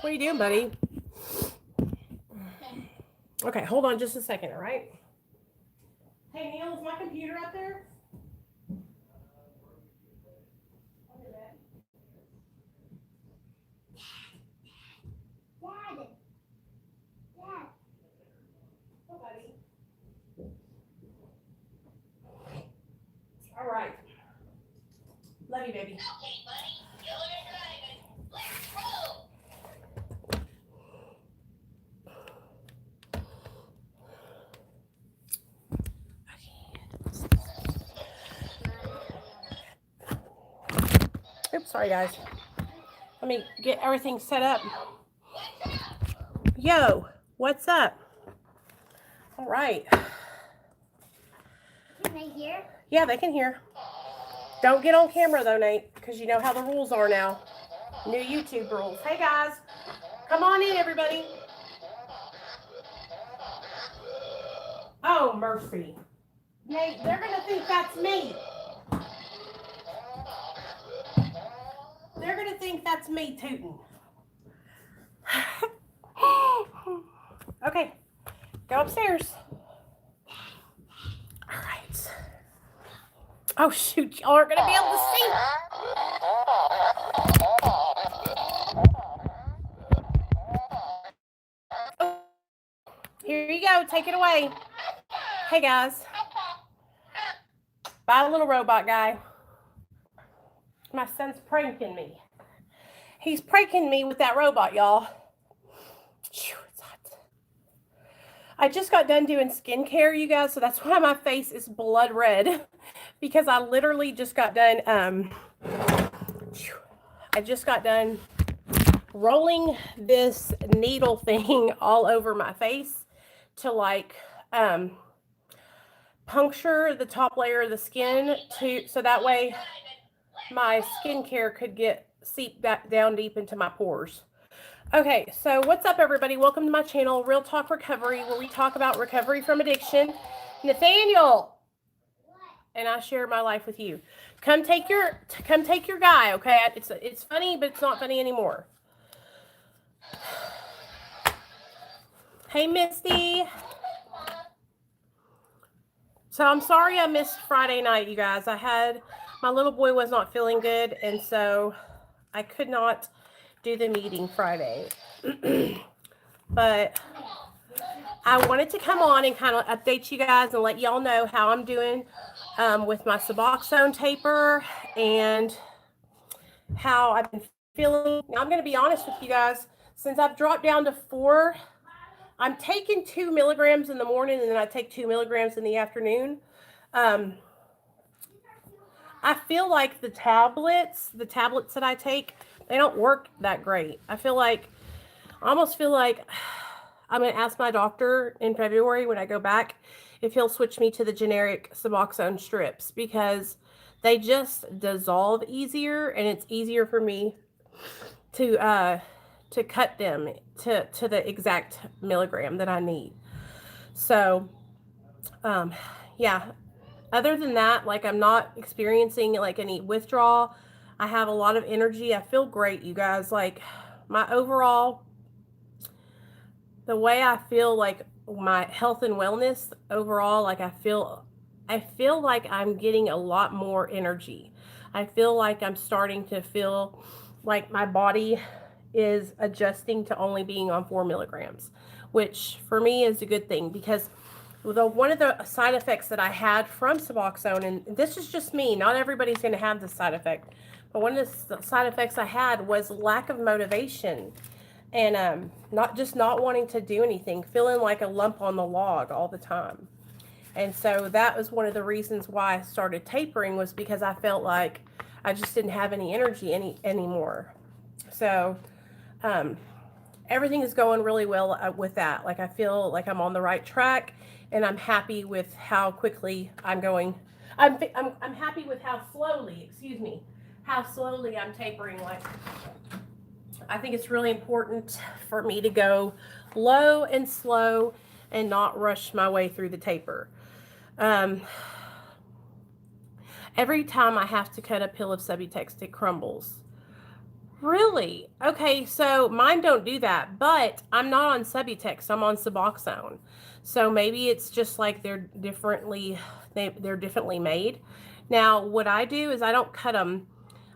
What are you doing, buddy? Okay, hold on just a second, all right? Hey, Neil, is my computer up there? All right. Love you, baby. Okay, buddy. You're driving. Let's go. Oops, sorry, guys. Let me get everything set up. Yo, what's up? All right. Can they hear? Yeah, they can hear. Don't get on camera, though, Nate, because you know how the rules are now. New YouTube rules. Hey, guys. Come on in, everybody. Oh, mercy. Nate, they're going to think that's me. They're going to think that's me tooting. Okay, go upstairs. All right. Oh, shoot, y'all aren't going to be able to see. Oh, here you go. Take it away. Hey, guys. Bye, little robot guy. My son's pranking me. He's pranking me with that robot, y'all. It's hot. I just got done doing skincare, you guys, so that's why my face is blood red. Because I literally just got done, I just got done rolling this needle thing all over my face to like puncture the top layer of the skin so that way my skincare could get seep down deep into my pores. Okay, so what's up, everybody? Welcome to my channel, Real Talk Recovery, where we talk about recovery from addiction. Nathaniel, and I share my life with you. Come take your guy, okay? It's funny, but it's not funny anymore. Hey, Misty. So I'm sorry I missed Friday night, you guys. My little boy was not feeling good, and so I could not do the meeting Friday. But I wanted to come on and kind of update you guys and let y'all know how I'm doing with my Suboxone taper and how I've been feeling. Now, I'm going to be honest with you guys. Since I've dropped down to 4, I'm taking 2 milligrams in the morning, and then I take 2 milligrams in the afternoon. I feel like the tablets that I take, they don't work that great. I almost feel like I'm going to ask my doctor in February when I go back if he'll switch me to the generic Suboxone strips, because they just dissolve easier, and it's easier for me to cut them to the exact milligram that I need. So, yeah. Other than that, like, I'm not experiencing like any withdrawal. I have a lot of energy. I feel great, you guys. Like, my overall, the way I feel, like my health and wellness overall, like I feel like I'm getting a lot more energy. I feel like I'm starting to feel like my body is adjusting to only being on 4 milligrams, which for me is a good thing, because one of the side effects that I had from Suboxone, and this is just me, not everybody's going to have this side effect, but one of the side effects I had was lack of motivation, and not wanting to do anything, feeling like a lump on the log all the time. And so that was one of the reasons why I started tapering, was because I felt like I just didn't have any energy anymore. So everything is going really well with that. Like, I feel like I'm on the right track, and I'm happy with how quickly I'm going. I'm happy with how slowly I'm tapering. Like, I think it's really important for me to go low and slow and not rush my way through the taper. Every time I have to cut a pill of Subutex, it crumbles. Really? Okay, so mine don't do that, but I'm not on Subutex. I'm on Suboxone. So maybe it's just like they're differently made. Now, what I do is I don't cut them.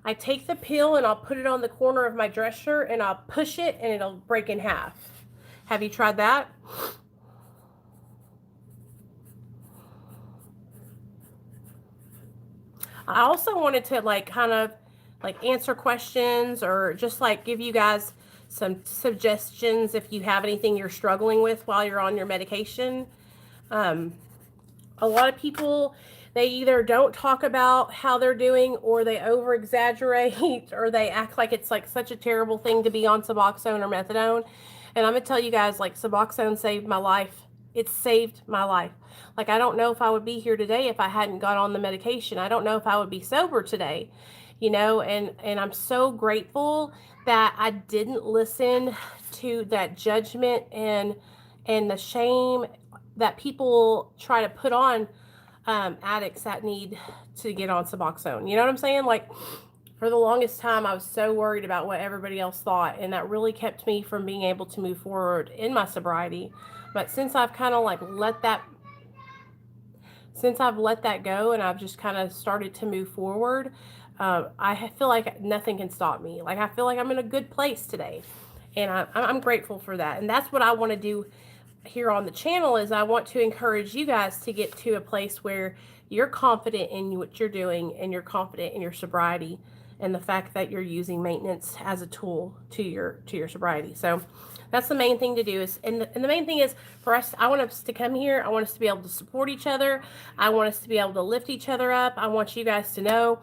I take the pill and I'll put it on the corner of my dress shirt and I'll push it and it'll break in half. Have you tried that? I also wanted to like kind of like answer questions or just like give you guys some suggestions if you have anything you're struggling with while you're on your medication. Um, a lot of people, they either don't talk about how they're doing or they over exaggerate or they act like it's like such a terrible thing to be on Suboxone or Methadone. And I'm gonna tell you guys, like, Suboxone saved my life. It saved my life. Like, I don't know if I would be here today if I hadn't got on the medication. I don't know if I would be sober today, you know, and I'm so grateful that I didn't listen to that judgment and the shame that people try to put on addicts that need to get on Suboxone. You know what I'm saying? Like, for the longest time, I was so worried about what everybody else thought, and that really kept me from being able to move forward in my sobriety. But since I've kind of like since I've let that go and I've just kind of started to move forward, I feel like nothing can stop me. Like, I feel like I'm in a good place today, and I'm grateful for that. And that's what I want to do here on the channel, is I want to encourage you guys to get to a place where you're confident in what you're doing and you're confident in your sobriety and the fact that you're using maintenance as a tool to your sobriety. So that's the main thing to do. And the main thing is for us, I want us to come here. I want us to be able to support each other. I want us to be able to lift each other up. I want you guys to know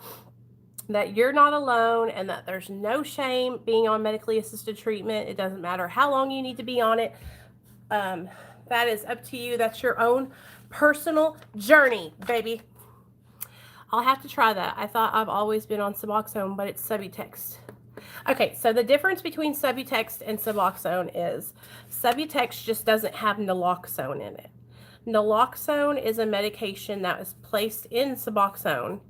that you're not alone and that there's no shame being on medically assisted treatment. It doesn't matter how long you need to be on it. That is up to you. That's your own personal journey, baby. I'll have to try that. I thought I've always been on Suboxone, but it's Subutex. Okay, so the difference between Subutex and Suboxone is Subutex just doesn't have naloxone in it. Naloxone is a medication that is placed in Suboxone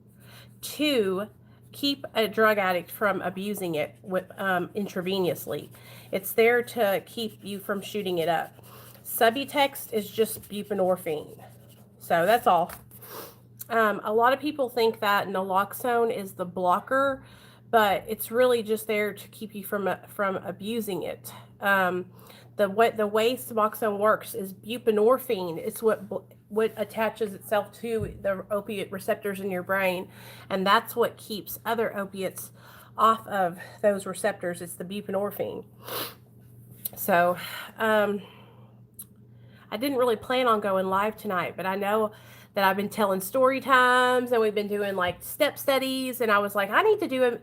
to keep a drug addict from abusing it intravenously. It's there to keep you from shooting it up. Subutex is just buprenorphine. So that's all. A lot of people think that naloxone is the blocker, but it's really just there to keep you from abusing it. The way Suboxone works is buprenorphine. It's what attaches itself to the opiate receptors in your brain, and that's what keeps other opiates off of those receptors. It's the buprenorphine. So, I didn't really plan on going live tonight, but I know that I've been telling story times and we've been doing like step studies, and I was like, I need to do a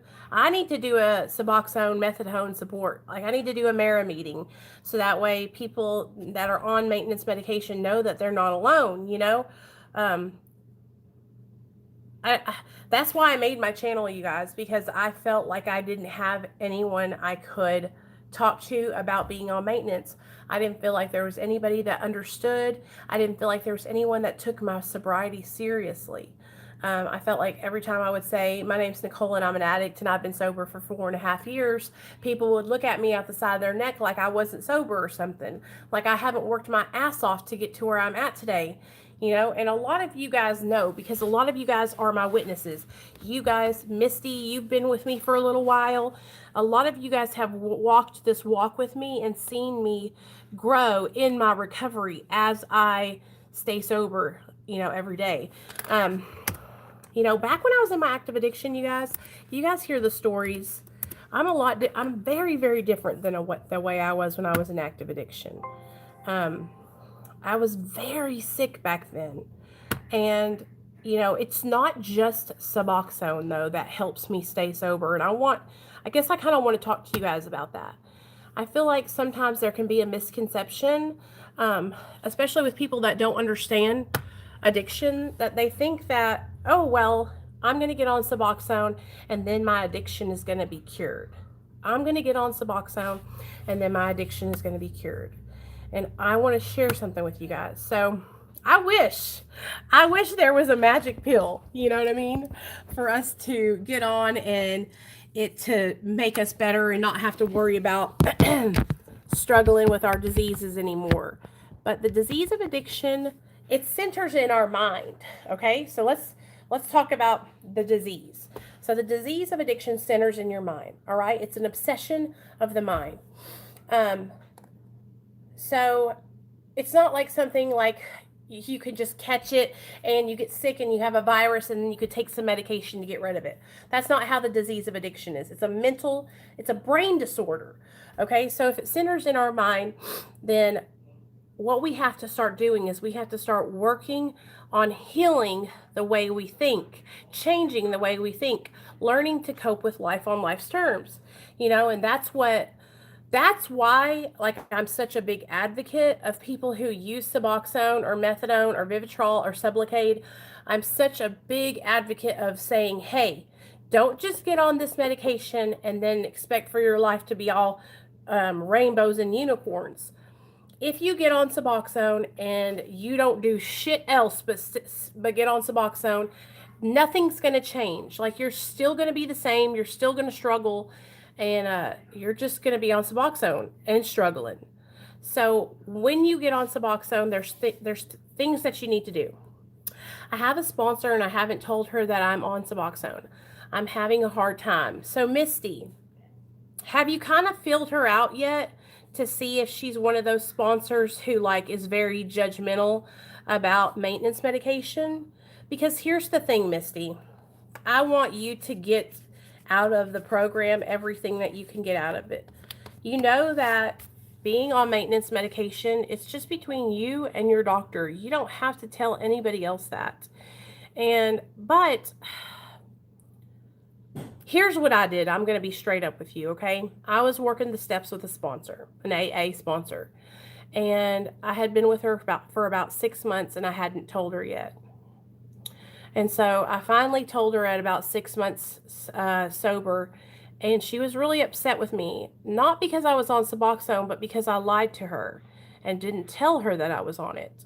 Suboxone Methadone support. Like, I need to do a Mara meeting so that way people that are on maintenance medication know that they're not alone, you know. That's why I made my channel, you guys, because I felt like I didn't have anyone I could talk to about being on maintenance. I didn't feel like there was anybody that understood. I didn't feel like there was anyone that took my sobriety seriously. I felt like every time I would say, my name's Nicole and I'm an addict and I've been sober for 4.5 years, people would look at me out the side of their neck like I wasn't sober or something. Like I haven't worked my ass off to get to where I'm at today. You know, and a lot of you guys know, because a lot of you guys are my witnesses. You guys, Misty, you've been with me for a little while. A lot of you guys have walked this walk with me and seen me grow in my recovery as I stay sober, you know, every day. You know, back when I was in my active addiction, you guys hear the stories. I'm very, very different than the way I was when I was in active addiction. I was very sick back then. And, you know, it's not just Suboxone, though, that helps me stay sober. And I guess I kind of want to talk to you guys about that. I feel like sometimes there can be a misconception, especially with people that don't understand addiction, that they think that, oh, well, I'm going to get on Suboxone and then my addiction is going to be cured. I'm going to get on Suboxone and then my addiction is going to be cured. And I want to share something with you guys. So I wish there was a magic pill, you know what I mean, for us to get on and it to make us better and not have to worry about struggling with our diseases anymore. But the disease of addiction, it centers in our mind. Okay, so let's talk about the disease. So the disease of addiction centers in your mind. All right, it's an obsession of the mind. So it's not like something like you could just catch it and you get sick and you have a virus and then you could take some medication to get rid of it. That's not how the disease of addiction is. It's a brain disorder. Okay, so if it centers in our mind, then what we have to start doing is we have to start working on healing the way we think, changing the way we think, learning to cope with life on life's terms. And that's why, like, I'm such a big advocate of people who use Suboxone or Methadone or Vivatrol or Sublocade. I'm such a big advocate of saying, hey, don't just get on this medication and then expect for your life to be all rainbows and unicorns. If you get on Suboxone and you don't do shit else but get on Suboxone, nothing's going to change. Like, you're still going to be the same. You're still going to struggle. And you're just going to be on Suboxone and struggling. So when you get on Suboxone, there's things that you need to do. I have a sponsor and I haven't told her that I'm on Suboxone. I'm having a hard time. So Misty, have you kind of filled her out yet to see if she's one of those sponsors who is very judgmental about maintenance medication? Because here's the thing, Misty. I want you to get out of the program everything that you can get out of it. You know that being on maintenance medication, it's just between you and your doctor. You don't have to tell anybody else that. But here's what I did. I'm going to be straight up with you, okay? I was working the steps with a sponsor, an AA sponsor. And I had been with her for about 6 months and I hadn't told her yet. And so I finally told her at about 6 months sober, and she was really upset with me. Not because I was on Suboxone, but because I lied to her and didn't tell her that I was on it.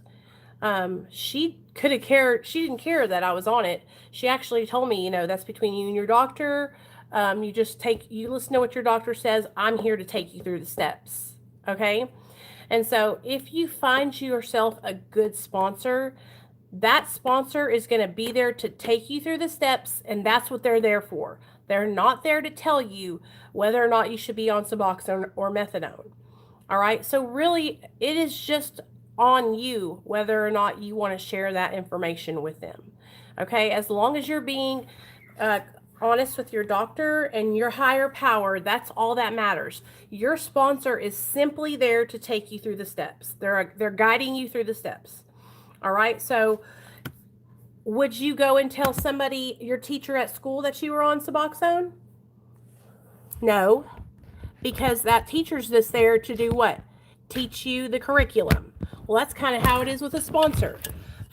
She could have cared. She didn't care that I was on it. She actually told me, that's between you and your doctor. You listen to what your doctor says. I'm here to take you through the steps. Okay. And so if you find yourself a good sponsor, that sponsor is going to be there to take you through the steps, and that's what they're there for. They're not there to tell you whether or not you should be on Suboxone or Methadone. All right? So really, it is just on you whether or not you want to share that information with them. Okay? As long as you're being honest with your doctor and your higher power, that's all that matters. Your sponsor is simply there to take you through the steps. They're guiding you through the steps. All right, so would you go and tell somebody, your teacher at school, that you were on Suboxone? No, because that teacher's just there to do what? Teach you the curriculum. Well, that's kind of how it is with a sponsor.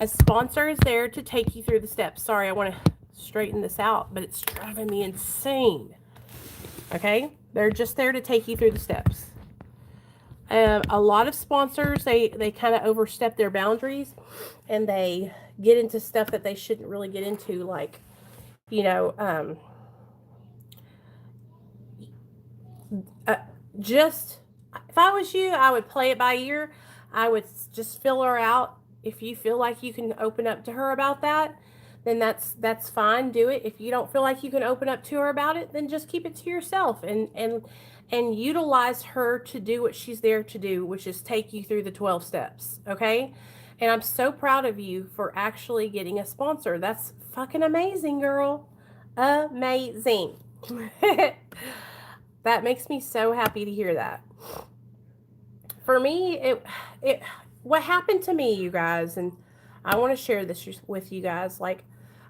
A sponsor is there to take you through the steps. Sorry, I want to straighten this out, but it's driving me insane. Okay, they're just there to take you through the steps. A lot of sponsors, they kind of overstep their boundaries and they get into stuff that they shouldn't really get into, like, just, if I was you, I would play it by ear. I would just fill her out. If you feel like you can open up to her about that, then that's fine. Do it. If you don't feel like you can open up to her about it, then just keep it to yourself and utilize her to do what she's there to do, which is take you through the 12 steps, okay? And I'm so proud of you for actually getting a sponsor. That's fucking amazing, girl. Amazing. That makes me so happy to hear that. For me, what happened to me, you guys, and I want to share this with you guys. Like,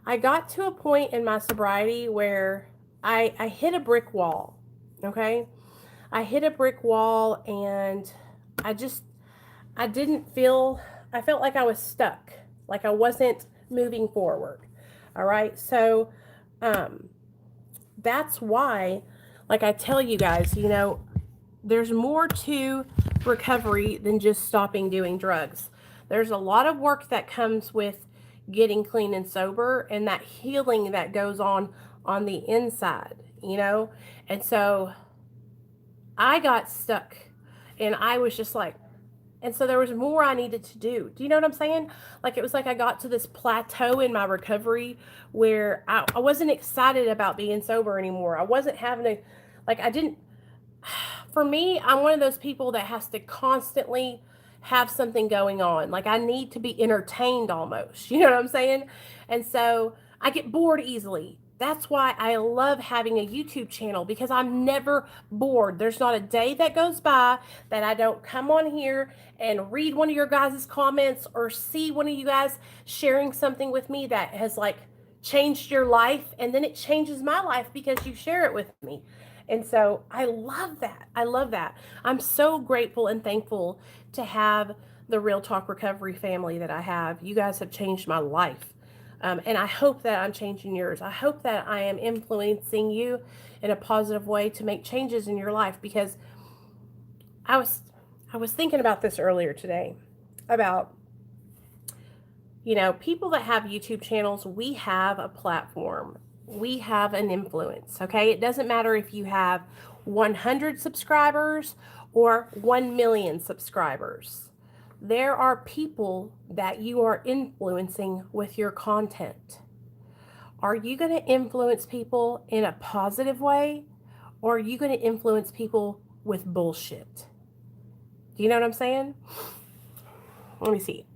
I got to a point in my sobriety where I hit a brick wall, okay? I hit a brick wall and I felt like I was stuck, like I wasn't moving forward. All right. So, that's why, like I tell you guys, there's more to recovery than just stopping doing drugs. There's a lot of work that comes with getting clean and sober and that healing that goes on the inside. you know? And so I got stuck and I was just like, and so there was more I needed to do. Do you know what I'm saying? Like it was like I got to this plateau in my recovery where I wasn't excited about being sober anymore. I wasn't having a, like I didn't, for me, I'm one of those people that has to constantly have something going on. Like I need to be entertained almost. You know what I'm saying? And so I get bored easily. That's why I love having a YouTube channel because I'm never bored. There's not a day that goes by that I don't come on here and read one of your guys' comments or see one of you guys sharing something with me that has like changed your life, and then it changes my life because you share it with me. And so I love that. I love that. I'm so grateful and thankful to have the Real Talk Recovery family that I have. You guys have changed my life. And I hope that I'm changing yours. I hope that I am influencing you in a positive way to make changes in your life, because I was thinking about this earlier today about, you know, people that have YouTube channels. We have a platform. We have an influence, okay? It doesn't matter if you have 100 subscribers or 1 million subscribers. There are people that you are influencing with your content. Are you going to influence people in a positive way, or are you going to influence people with bullshit? Do you know what I'm saying? Let me see.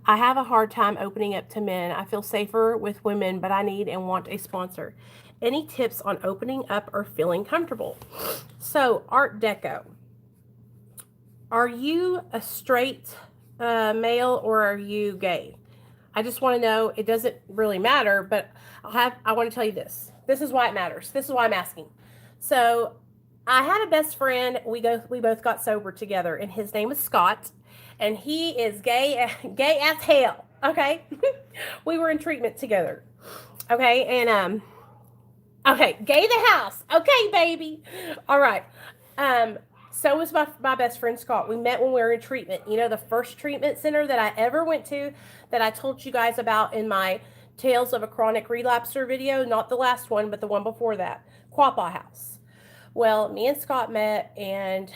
I have a hard time opening up to men. I feel safer with women, but I need and want a sponsor. Any tips on opening up or feeling comfortable? So, Art Deco. Are you a straight male or are you gay? I just want to know. It doesn't really matter, but I want to tell you this. This is why it matters. This is why I'm asking. So I had a best friend. We both got sober together, and his name is Scott, and he is gay as hell. Okay, we were in treatment together. Okay, and okay, gay the house. Okay, baby. All right. So was my best friend Scott. We met when we were in treatment. You know, the first treatment center that I ever went to, that I told you guys about in my Tales of a Chronic Relapser video, not the last one, but the one before that, Quapaw House. Well, me and Scott met, and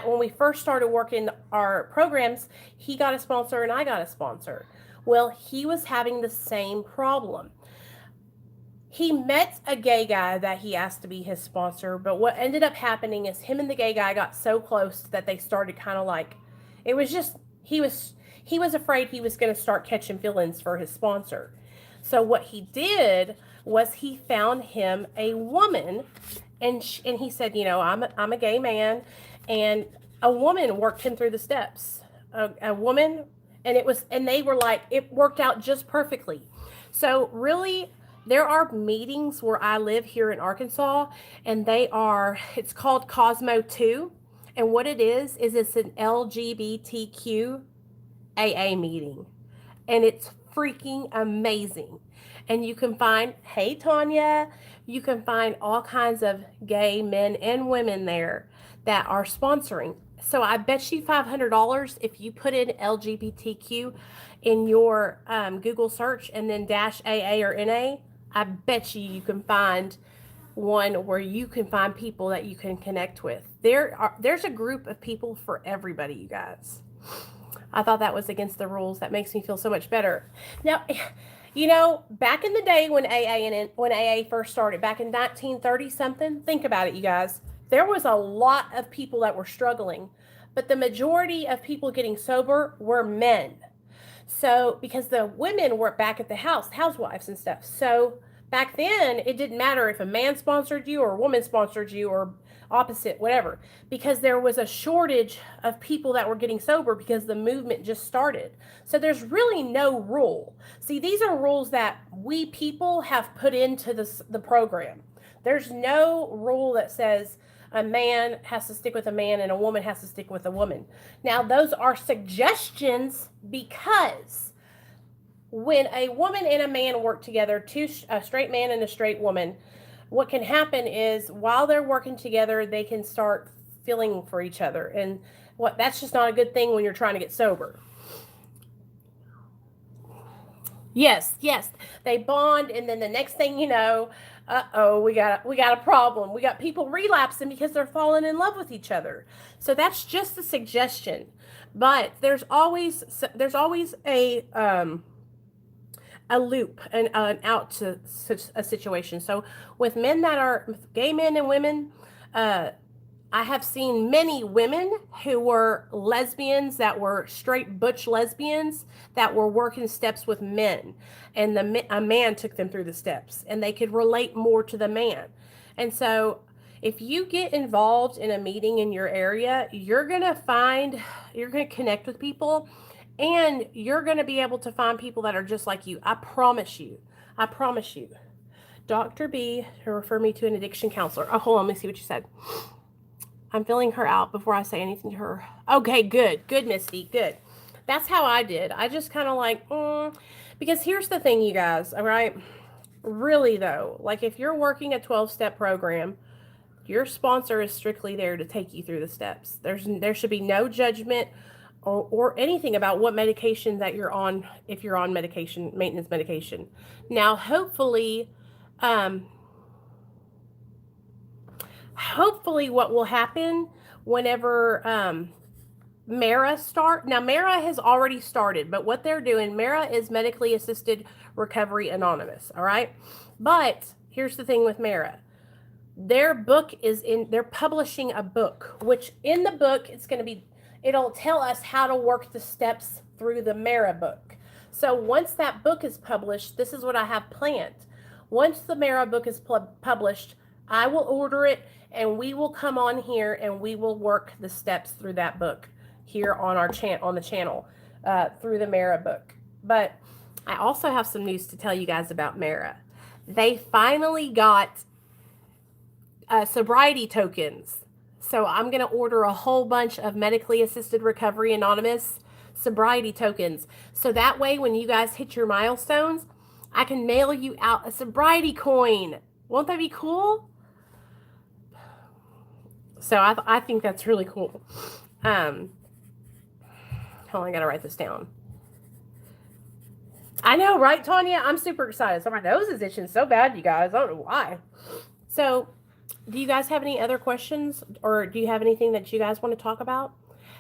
when we first started working our programs, he got a sponsor and I got a sponsor. Well, he was having the same problem. He met a gay guy that he asked to be his sponsor, but what ended up happening is him and the gay guy got so close that they started kind of like, it was just, he was afraid he was going to start catching feelings for his sponsor. So what he did was he found him a woman, and he said, you know, I'm a gay man, and a woman worked him through the steps. A woman, and they were like, it worked out just perfectly. So really, there are meetings where I live here in Arkansas, and it's called Cosmo 2. And what it is it's an LGBTQ AA meeting. And it's freaking amazing. And you can find, hey, Tanya, you can find all kinds of gay men and women there that are sponsoring. So I bet you $500 if you put in LGBTQ in your Google search and then -AA or NA, I bet you can find one where you can find people that you can connect with. There's a group of people for everybody, you guys. I thought that was against the rules. That makes me feel so much better. Now, you know, back in the day when AA first started, back in 1930 something, think about it, you guys. There was a lot of people that were struggling, but the majority of people getting sober were men. So, because the women were back at the house, housewives and stuff. So, back then, it didn't matter if a man sponsored you or a woman sponsored you or opposite, whatever, because there was a shortage of people that were getting sober because the movement just started. So, there's really no rule. See, these are rules that we people have put into the program. There's no rule that says a man has to stick with a man and a woman has to stick with a woman. Now, those are suggestions, because when a woman and a man work together, a straight man and a straight woman, what can happen is while they're working together, they can start feeling for each other. And that's just not a good thing when you're trying to get sober. Yes, they bond, and then the next thing you know, uh-oh, we got a problem. We got people relapsing because they're falling in love with each other. So that's just a suggestion. But there's always a loop and an out to such a situation. So with men that are gay men and women, I have seen many women who were lesbians, that were straight butch lesbians, that were working steps with men, and a man took them through the steps, and they could relate more to the man. And so, if you get involved in a meeting in your area, you're gonna connect with people, and you're gonna be able to find people that are just like you. I promise you. I promise you. Dr. B to refer me to an addiction counselor. Oh, hold on, let me see what you said. I'm filling her out before I say anything to her. Okay, good. Good, Misty. Good. That's how I did. I just kind of like, because here's the thing, you guys, all right? Really, though, like if you're working a 12-step program, your sponsor is strictly there to take you through the steps. There should be no judgment or anything about what medication that you're on, if you're on medication, maintenance medication. Now, hopefully what will happen whenever Mara start. Now, Mara has already started, but what they're doing, Mara is Medically Assisted Recovery Anonymous, all right? But here's the thing with Mara. They're publishing a book, which in the book, it'll tell us how to work the steps through the Mara book. So once that book is published, this is what I have planned. Once the Mara book is published, I will order it, and we will come on here and we will work the steps through that book here on our on the channel through the Mara book. But I also have some news to tell you guys about Mara. They finally got sobriety tokens. So I'm going to order a whole bunch of Medically Assisted Recovery Anonymous sobriety tokens. So that way, when you guys hit your milestones, I can mail you out a sobriety coin. Won't that be cool? So I think that's really cool. Hold on, I got to write this down. I know, right, Tanya? I'm super excited. So my nose is itching so bad, you guys. I don't know why. So do you guys have any other questions, or do you have anything that you guys want to talk about?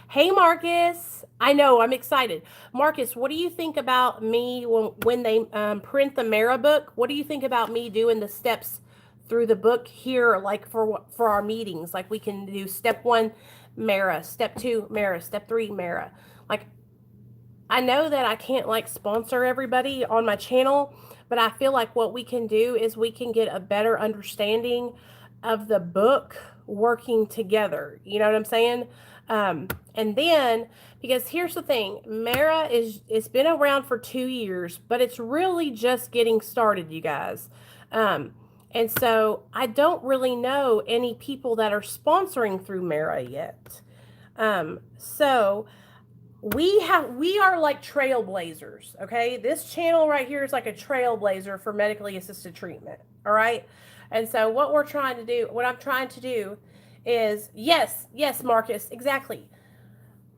Hey, Marcus. I know, I'm excited. Marcus, what do you think about me when they print the Mara book? What do you think about me doing the steps through the book here, like for our meetings? Like we can do step 1, Mara, step 2, Mara, step 3, Mara. Like, I know that I can't like sponsor everybody on my channel, but I feel like what we can do is we can get a better understanding of the book working together. You know what I'm saying? And then, because here's the thing, Mara it's been around for 2 years, but it's really just getting started, you guys. And so I don't really know any people that are sponsoring through Mara yet. So we are like trailblazers, okay? This channel right here is like a trailblazer for medically assisted treatment, all right? And so what I'm trying to do is, yes, Marcus, exactly.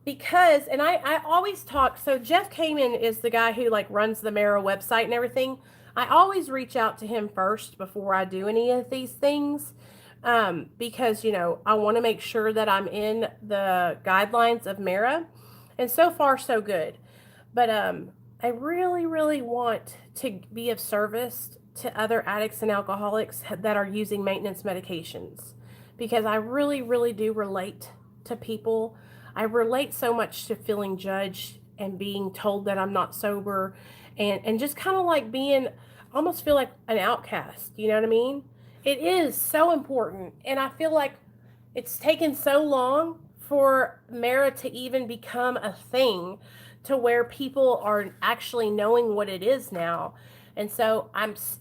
Because, and I always talk, so Jeff Kamen is the guy who like runs the Mara website and everything. I always reach out to him first before I do any of these things, because, you know, I want to make sure that I'm in the guidelines of Mara, and so far so good. But I really, really want to be of service to other addicts and alcoholics that are using maintenance medications, because I really, really do relate to people. I relate so much to feeling judged and being told that I'm not sober, and just kind of like almost feel like an outcast. You know what I mean? It is so important. And I feel like it's taken so long for Mara to even become a thing to where people are actually knowing what it is now. And so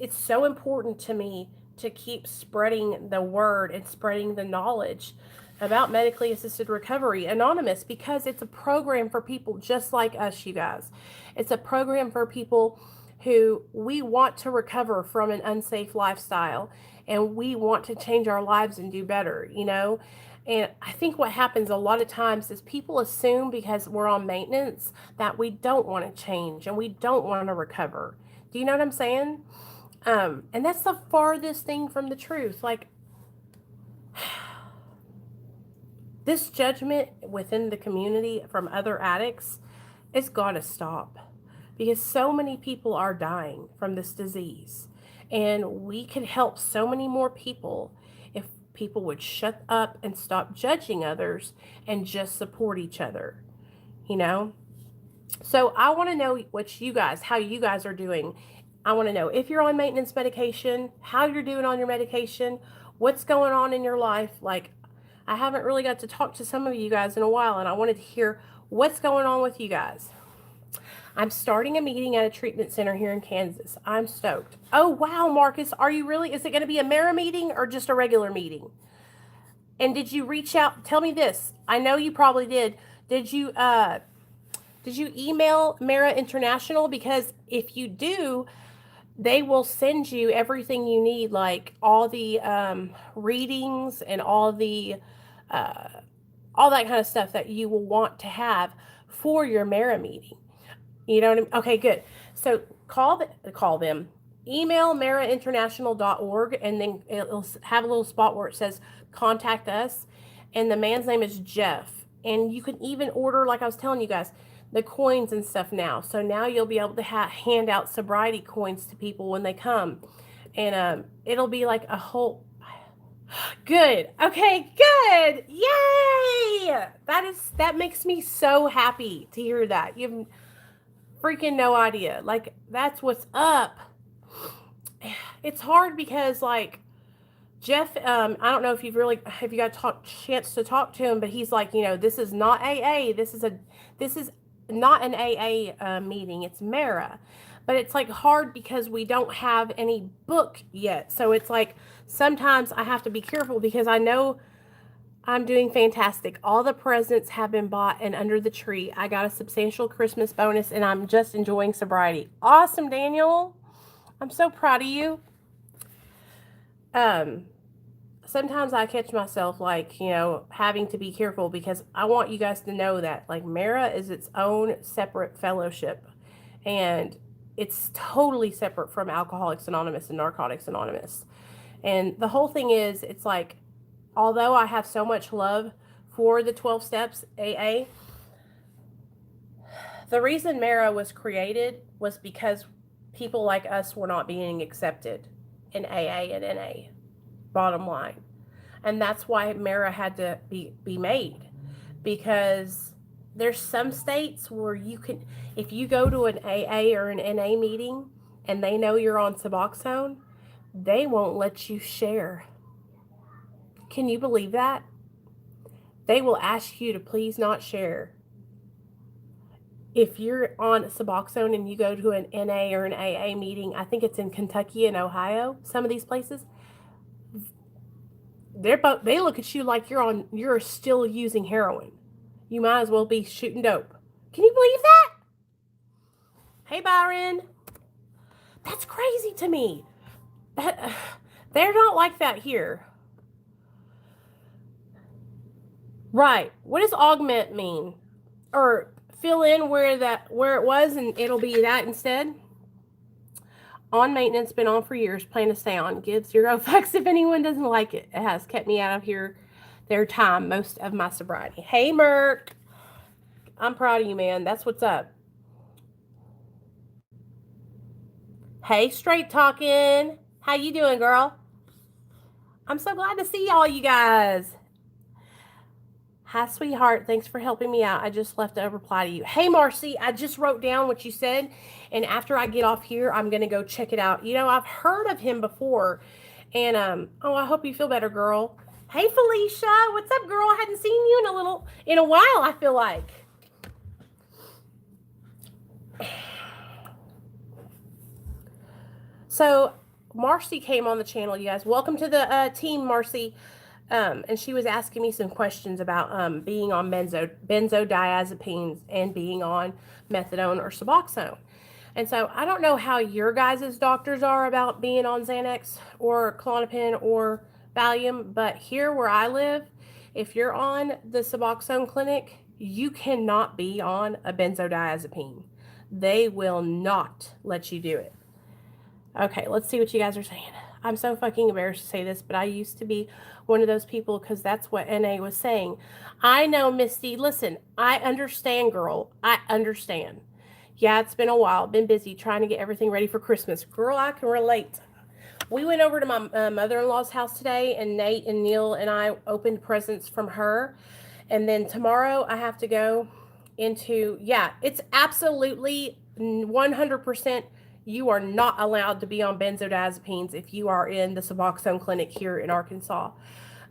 it's so important to me to keep spreading the word and spreading the knowledge about Medically Assisted Recovery Anonymous, because it's a program for people just like us, you guys. It's a program for people who we want to recover from an unsafe lifestyle, and we want to change our lives and do better, you know? And I think what happens a lot of times is people assume because we're on maintenance that we don't want to change and we don't want to recover. Do you know what I'm saying? And that's the farthest thing from the truth. Like, this judgment within the community from other addicts, it's got to stop, because so many people are dying from this disease, and we could help so many more people if people would shut up and stop judging others and just support each other, you know? So I want to know how you guys are doing. I want to know if you're on maintenance medication, how you're doing on your medication, what's going on in your life. Like, I haven't really got to talk to some of you guys in a while, and I wanted to hear what's going on with you guys. I'm starting a meeting at a treatment center here in Kansas. I'm stoked. Oh, wow, Marcus, are you really? Is it going to be a Mara meeting or just a regular meeting? And did you reach out? Tell me this. I know you probably did. Did you email Mara International? Because if you do, they will send you everything you need, like all the readings and all that kind of stuff that you will want to have for your Mara meeting. You know what I mean? Okay, good. So call them. Email marainternational.org, and then it'll have a little spot where it says contact us. And the man's name is Jeff. And you can even order, like I was telling you guys, the coins and stuff now. So now you'll be able to hand out sobriety coins to people when they come. And it'll be like a whole... Good. Okay, good. Yay! That makes me so happy to hear that. You have freaking no idea. Like, that's what's up. It's hard because, like, Jeff, I don't know if you got a chance to talk to him, but he's like, this is not AA. This is not an AA meeting. It's Mara. But it's like hard because we don't have any book yet. So it's like sometimes I have to be careful because I know I'm doing fantastic. All the presents have been bought and under the tree. I got a substantial Christmas bonus, and I'm just enjoying sobriety. Awesome, Daniel. I'm so proud of you. Sometimes I catch myself, like, having to be careful because I want you guys to know that, like, Mara is its own separate fellowship, and it's totally separate from Alcoholics Anonymous and Narcotics Anonymous. And the whole thing is, it's like, although I have so much love for the 12 steps AA, the reason Mara was created was because people like us were not being accepted in AA and NA, bottom line. And that's why Mara had to be made, because there's some states where you can, if you go to an AA or an NA meeting and they know you're on Suboxone, they won't let you share. Can you believe that? They will ask you to please not share. If you're on Suboxone and you go to an NA or an AA meeting, I think it's in Kentucky and Ohio, some of these places, they look at you like you're still using heroin. You might as well be shooting dope. Can you believe that? Hey, Byron. That's crazy to me. They're not like that here. Right. What does augment mean? Or fill in where it was and it'll be that instead? On maintenance, been on for years, plan to stay on. Give 0 fucks if anyone doesn't like it. It has kept me out of their time most of my sobriety. Hey, Merc. I'm proud of you, man. That's what's up. Hey, Straight Talking. How you doing, girl? I'm so glad to see all you guys. Hi, sweetheart. Thanks for helping me out. I just left a reply to you. Hey, Marcy, I just wrote down what you said, and after I get off here, I'm going to go check it out. I've heard of him before, and, I hope you feel better, girl. Hey, Felicia. What's up, girl? I hadn't seen you in a while, I feel like. So, Marcy came on the channel, you guys. Welcome to the team, Marcy. And she was asking me some questions about being on benzodiazepines and being on methadone or Suboxone. And so I don't know how your guys' doctors are about being on Xanax or Klonopin or Valium, but here where I live, if you're on the Suboxone clinic, you cannot be on a benzodiazepine. They will not let you do it. Okay, let's see what you guys are saying. I'm so fucking embarrassed to say this, but I used to be one of those people because that's what NA was saying. I know, Misty. Listen, I understand, girl. I understand. Yeah, it's been a while. Been busy trying to get everything ready for Christmas. Girl, I can relate. We went over to my mother-in-law's house today, and Nate and Neil and I opened presents from her. And then tomorrow I have to go into, yeah, it's absolutely 100%. You are not allowed to be on benzodiazepines if you are in the Suboxone clinic here in Arkansas.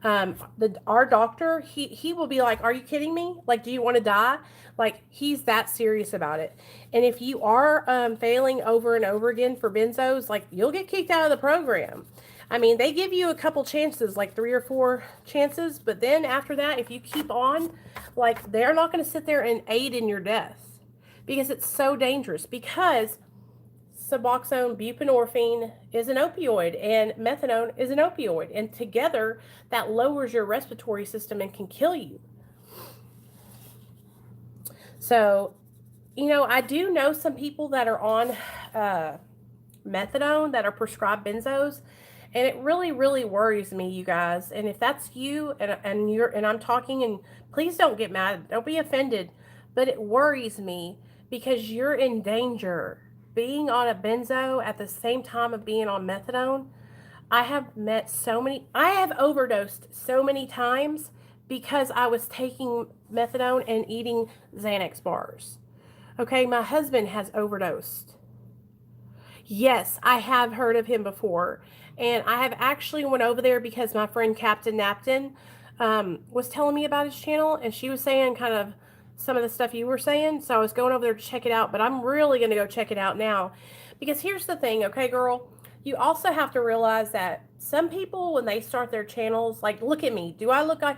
Our doctor, he will be like, "Are you kidding me? Like, do you want to die?" Like, he's that serious about it. And if you are failing over and over again for benzos, like, you'll get kicked out of the program. I mean, they give you a couple chances, like 3 or 4 chances, but then after that, if you keep on, like, they're not going to sit there and aid in your death because it's so dangerous. Because Suboxone, buprenorphine is an opioid, and methadone is an opioid, and together that lowers your respiratory system and can kill you. So, you know, I do know some people that are on methadone that are prescribed benzos, and it really, really worries me, you guys. And if that's you, and I'm talking, and please don't get mad, don't be offended, but it worries me because you're in danger. Being on a benzo at the same time of being on methadone, I have overdosed so many times because I was taking methadone and eating Xanax bars. Okay, my husband has overdosed. Yes, I have heard of him before. And I have actually went over there because my friend Captain Napton was telling me about his channel, and she was saying kind of some of the stuff you were saying. So I was going over there to check it out, but I'm really going to go check it out now. Because here's the thing, okay, girl? You also have to realize that some people, when they start their channels, like, look at me. Do I look like...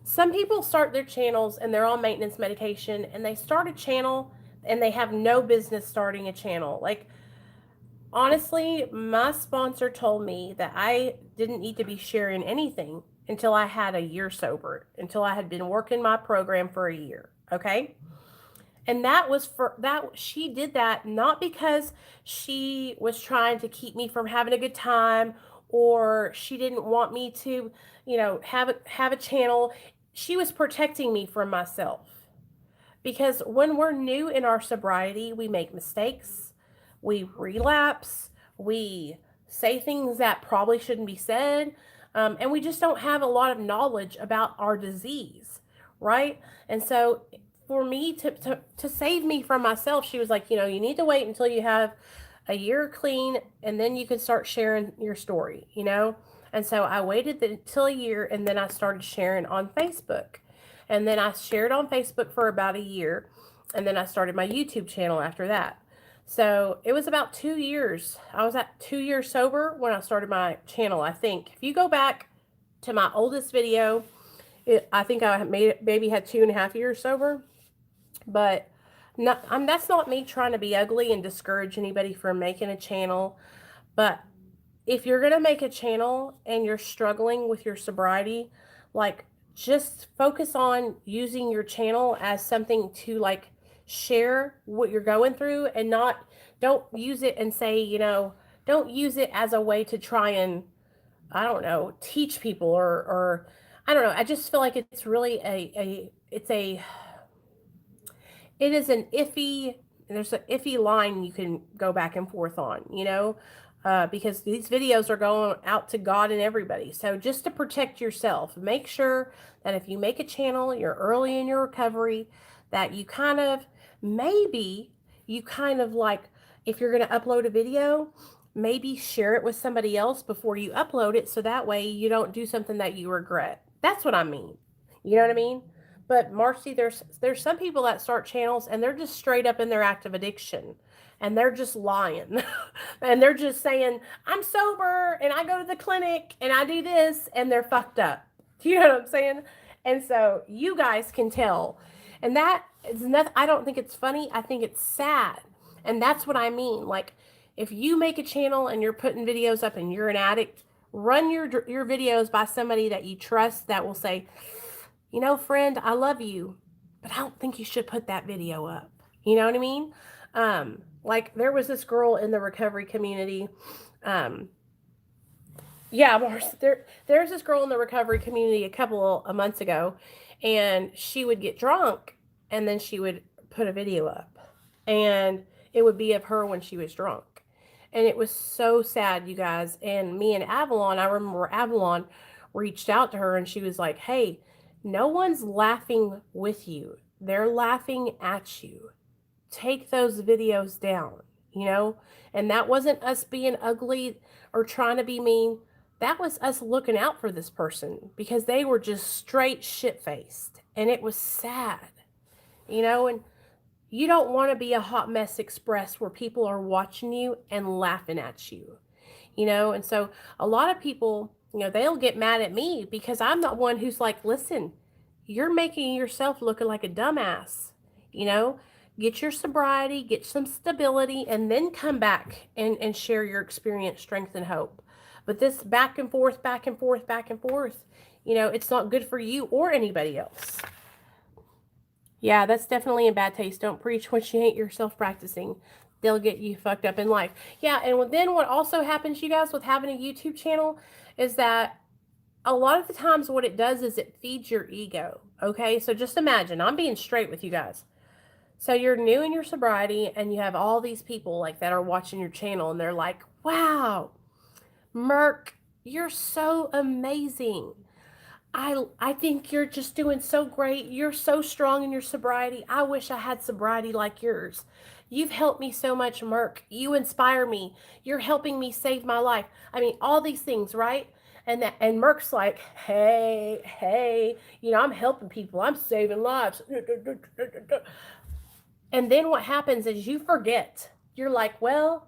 Some people start their channels and they're on maintenance medication, and they start a channel and they have no business starting a channel. Like, honestly, my sponsor told me that I didn't need to be sharing anything until I had a year sober, until I had been working my program for a year. Okay. And that was for that. She did that not because she was trying to keep me from having a good time, or she didn't want me to, have a channel. She was protecting me from myself. Because when we're new in our sobriety, we make mistakes, we relapse, we say things that probably shouldn't be said, and we just don't have a lot of knowledge about our disease, right? And so for me to save me from myself, she was like, you need to wait until you have a year clean, and then you can start sharing your story, And so I waited until a year, and then I started sharing on Facebook. And then I shared on Facebook for about a year, and then I started my YouTube channel after that. So it was about 2 years. I was at 2 years sober when I started my channel, I think. If you go back to my oldest video, I think I maybe had 2.5 years sober. But that's not me trying to be ugly and discourage anybody from making a channel. But if you're going to make a channel and you're struggling with your sobriety, like, just focus on using your channel as something to, like, share what you're going through, and don't use it and say, don't use it as a way to try and, I don't know, teach people or I don't know. I just feel like it's really it is an there's an iffy line you can go back and forth on, because these videos are going out to God and everybody. So just to protect yourself, make sure that if you make a channel, you're early in your recovery, that you kind of, like, if you're going to upload a video, maybe share it with somebody else before you upload it. So that way you don't do something that you regret. That's what I mean. You know what I mean? But Marcy, there's some people that start channels and they're just straight up in their active addiction, and they're just lying. And they're just saying, I'm sober and I go to the clinic and I do this, and they're fucked up. Do you know what I'm saying? And so you guys can tell. And that is nothing. I don't think it's funny. I think it's sad. And that's what I mean. Like, if you make a channel and you're putting videos up and you're an addict, run your videos by somebody that you trust that will say, friend, I love you, but I don't think you should put that video up. You know what I mean? Like, there was this girl in the recovery community. Um, yeah, there's this girl in the recovery community a couple of months ago, and she would get drunk, and then she would put a video up, and it would be of her when she was drunk. And it was so sad, you guys. And me and Avalon, I remember Avalon reached out to her, and she was like, hey, no one's laughing with you. They're laughing at you. Take those videos down, you know? And that wasn't us being ugly or trying to be mean. That was us looking out for this person because they were just straight shit-faced. And it was sad, you know? And you don't want to be a hot mess express where people are watching you and laughing at you, you know? And so a lot of people, you know, they'll get mad at me because I'm the one who's like, listen, you're making yourself look like a dumbass, you know? Get your sobriety, get some stability, and then come back and share your experience, strength, and hope. But this back and forth, back and forth, back and forth, you know, it's not good for you or anybody else. Yeah, that's definitely in bad taste. Don't preach what you ain't yourself practicing. They'll get you fucked up in life. Yeah, and then what also happens, you guys, with having a YouTube channel is that a lot of the times what it does is it feeds your ego, okay? So just imagine, I'm being straight with you guys. So you're new in your sobriety and you have all these people like that are watching your channel and they're like, wow, Merc, you're so amazing. I think you're just doing so great. You're so strong in your sobriety. I wish I had sobriety like yours. You've helped me so much, Merc. You inspire me. You're helping me save my life. I mean, all these things, right? And Merc's like, hey, you know, I'm helping people. I'm saving lives. And then what happens is you forget. You're like, well,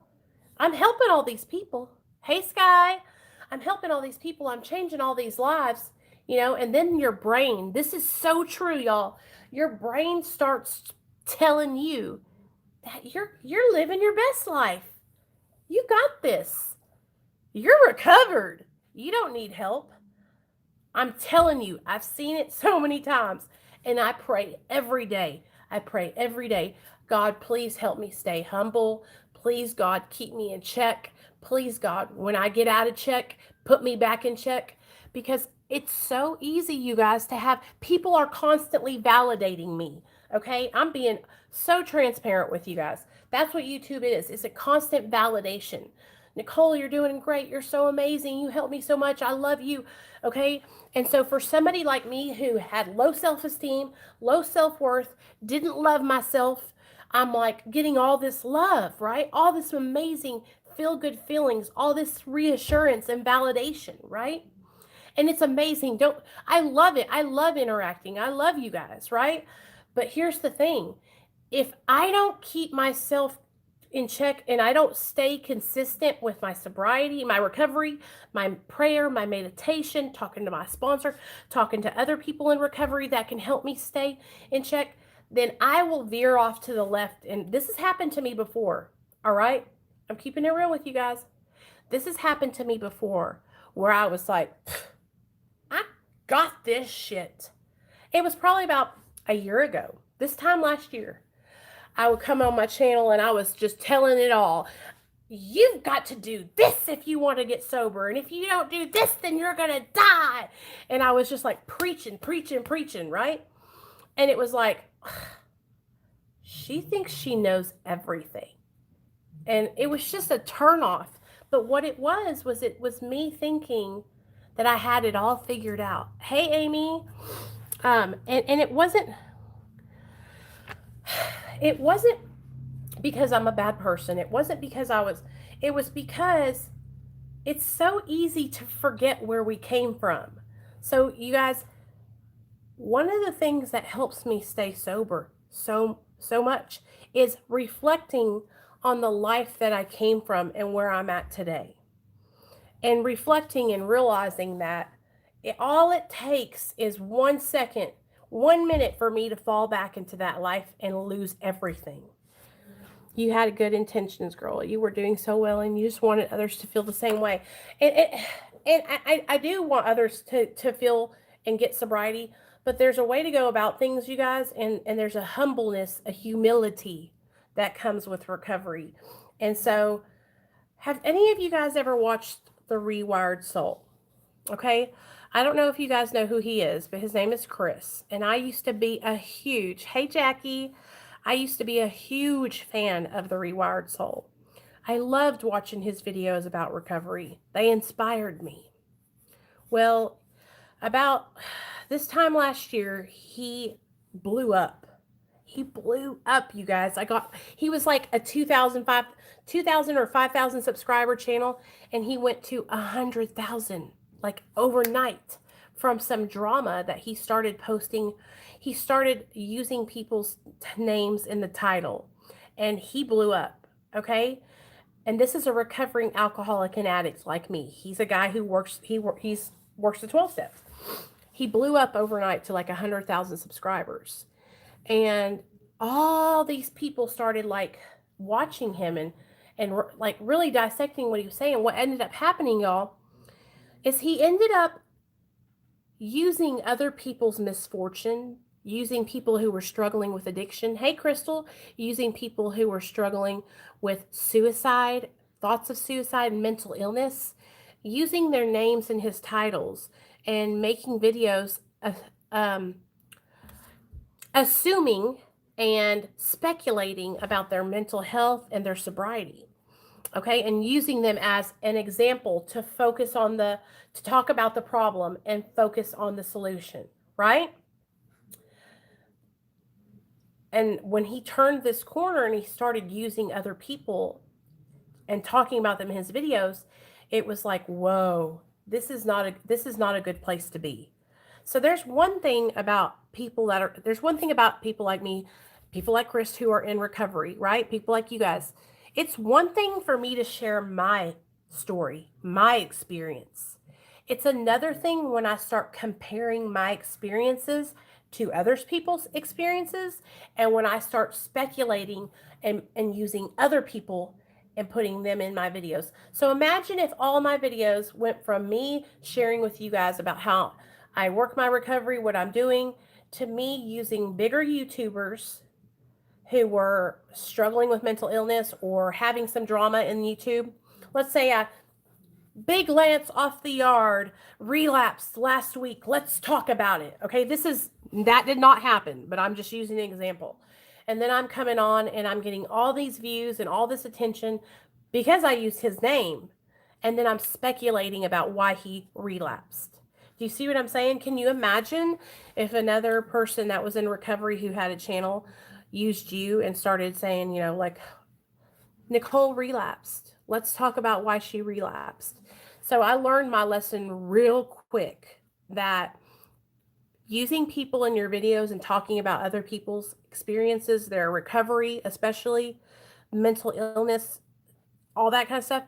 I'm helping all these people. Hey, Sky, I'm helping all these people. I'm changing all these lives, you know, and then your brain, this is so true, y'all. Your brain starts telling you that you're living your best life. You got this. You're recovered. You don't need help. I'm telling you, I've seen it so many times, and I pray every day. God, please help me stay humble. Please, God, keep me in check. Please, God, when I get out of check, put me back in check. Because it's so easy, you guys, to have people are constantly validating me. Okay? I'm being so transparent with you guys. That's what YouTube is. It's a constant validation. Nicole, you're doing great. You're so amazing. You helped me so much. I love you. Okay? And so for somebody like me who had low self-esteem, low self-worth, didn't love myself, I'm like getting all this love, right? All this amazing feel-good feelings, all this reassurance and validation, right? And it's amazing. I love it. I love interacting. I love you guys, right? But here's the thing. If I don't keep myself in check and I don't stay consistent with my sobriety, my recovery, my prayer, my meditation, talking to my sponsor, talking to other people in recovery that can help me stay in check, then I will veer off to the left. And this has happened to me before. All right? I'm keeping it real with you guys. This has happened to me before where I was like, I got this shit. It was probably about a year ago, this time last year. I would come on my channel and I was just telling it all. You've got to do this if you want to get sober. And if you don't do this, then you're going to die. And I was just like preaching, right? And it was like, she thinks she knows everything. And it was just a turnoff. But what it was me thinking that I had it all figured out. Hey, Amy. And it wasn't because I'm a bad person. It wasn't because it was because it's so easy to forget where we came from. So you guys, one of the things that helps me stay sober so much is reflecting on the life that I came from and where I'm at today. And reflecting and realizing that all it takes is 1 second, 1 minute for me to fall back into that life and lose everything. You had good intentions, girl. You were doing so well and you just wanted others to feel the same way. And I do want others to feel and get sobriety, but there's a way to go about things, you guys, and there's a humbleness, a humility that comes with recovery. And so, have any of you guys ever watched The Rewired Soul? Okay. I don't know if you guys know who he is, but his name is Chris. And I used to be a huge, hey Jackie, I used to be a huge fan of The Rewired Soul. I loved watching his videos about recovery. They inspired me. Well, about this time last year, he blew up. He blew up, you guys. He was like a 2,000 or 5,000 subscriber channel, and he went to 100,000 like overnight from some drama that he started posting. He started using people's names in the title, and he blew up. Okay. And this is a recovering alcoholic and addict like me. He's a guy who works the 12 steps. He blew up overnight to like 100,000 subscribers. And all these people started like watching him and like really dissecting what he was saying. What ended up happening, y'all, is he ended up using other people's misfortune, using people who were struggling with addiction. Hey, Crystal, using people who were struggling with suicide, thoughts of suicide, and mental illness, using their names in his titles and making videos assuming and speculating about their mental health and their sobriety. Okay, and using them as an example to talk about the problem and focus on the solution, right? And when he turned this corner and he started using other people and talking about them in his videos, it was like, whoa, this is not a good place to be. So there's one thing about people like me, people like Chris who are in recovery, right? People like you guys. It's one thing for me to share my story, my experience. It's another thing when I start comparing my experiences to others people's experiences, and when I start speculating and using other people and putting them in my videos. So imagine if all my videos went from me sharing with you guys about how I work my recovery, what I'm doing, to me using bigger YouTubers who were struggling with mental illness or having some drama in YouTube. Let's say Big Lance off the yard relapsed last week. Let's talk about it. Okay, that did not happen, but I'm just using an example. And then I'm coming on and I'm getting all these views and all this attention because I used his name. And then I'm speculating about why he relapsed. Do you see what I'm saying? Can you imagine if another person that was in recovery who had a channel used you and started saying, like, Nicole relapsed. Let's talk about why she relapsed. So I learned my lesson real quick that using people in your videos and talking about other people's experiences, their recovery, especially mental illness, all that kind of stuff,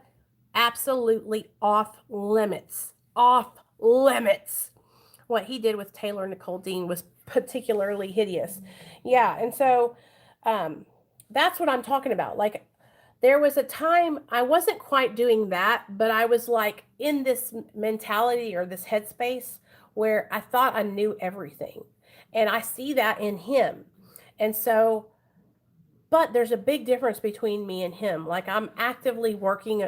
absolutely off limits. Off limits. What he did with Taylor Nicole Dean was particularly hideous. Yeah, and so that's what I'm talking about. Like, there was a time I wasn't quite doing that, but I was like in this mentality or this headspace where I thought I knew everything. And I see that in him. And so, but there's a big difference between me and him. Like, I'm actively working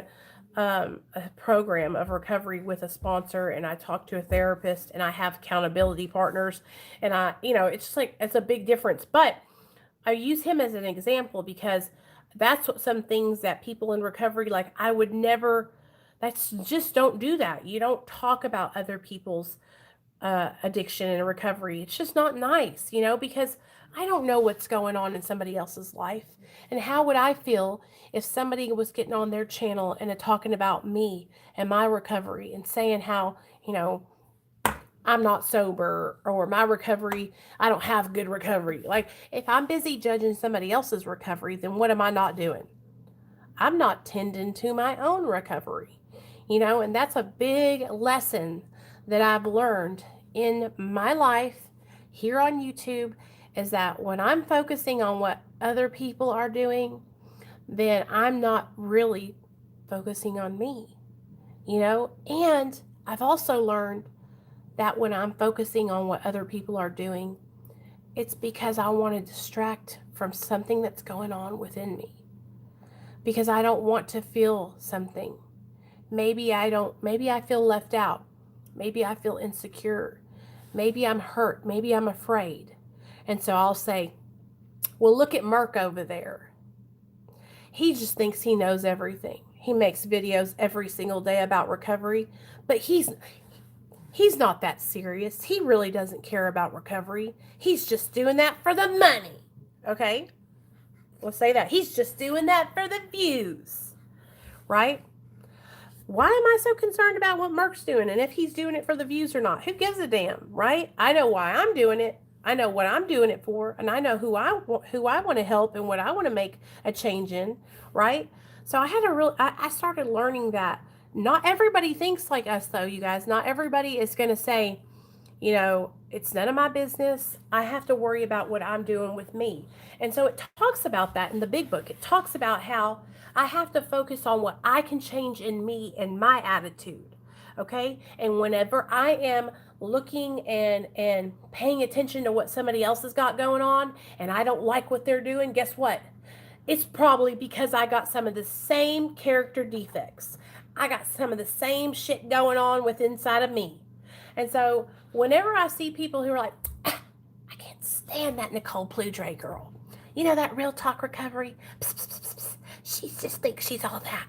a program of recovery with a sponsor, and I talk to a therapist, and I have accountability partners, and it's just like, it's a big difference. But I use him as an example because that's what some things that people in recovery, like, I would never, just don't do that. You don't talk about other people's addiction and recovery. It's just not nice, because I don't know what's going on in somebody else's life. And how would I feel if somebody was getting on their channel and talking about me and my recovery and saying how, I'm not sober, or my recovery, I don't have good recovery. Like, if I'm busy judging somebody else's recovery, then what am I not doing? I'm not tending to my own recovery, and that's a big lesson that I've learned in my life here on YouTube, is that when I'm focusing on what other people are doing, then I'm not really focusing on me, and I've also learned that when I'm focusing on what other people are doing, It's because I want to distract from something that's going on within me. Because I don't want to feel something. Maybe I feel left out. Maybe I feel insecure. Maybe I'm hurt. Maybe I'm afraid. And so I'll say, well, look at Mark over there. He just thinks he knows everything. He makes videos every single day about recovery, but he's not that serious. He really doesn't care about recovery. He's just doing that for the money. Okay? We'll say that. He's just doing that for the views. Right? Why am I so concerned about what Mark's doing and if he's doing it for the views or not? Who gives a damn, right? I know why I'm doing it. I know what I'm doing it for, and I know who I want to help and what I want to make a change in, right? So I started learning that not everybody thinks like us, though, you guys. Not everybody is going to say, it's none of my business. I have to worry about what I'm doing with me. And so it talks about that in the big book. It talks about how I have to focus on what I can change in me and my attitude. Okay? And whenever I am looking and paying attention to what somebody else has got going on and I don't like what they're doing, guess what? It's probably because I got some of the same character defects. I got some of the same shit going on with inside of me. And so whenever I see people who are like, I can't stand that Nicole Ploudre girl. You know, that Real Talk Recovery? Psst, psst, psst, psst. She just thinks she's all that.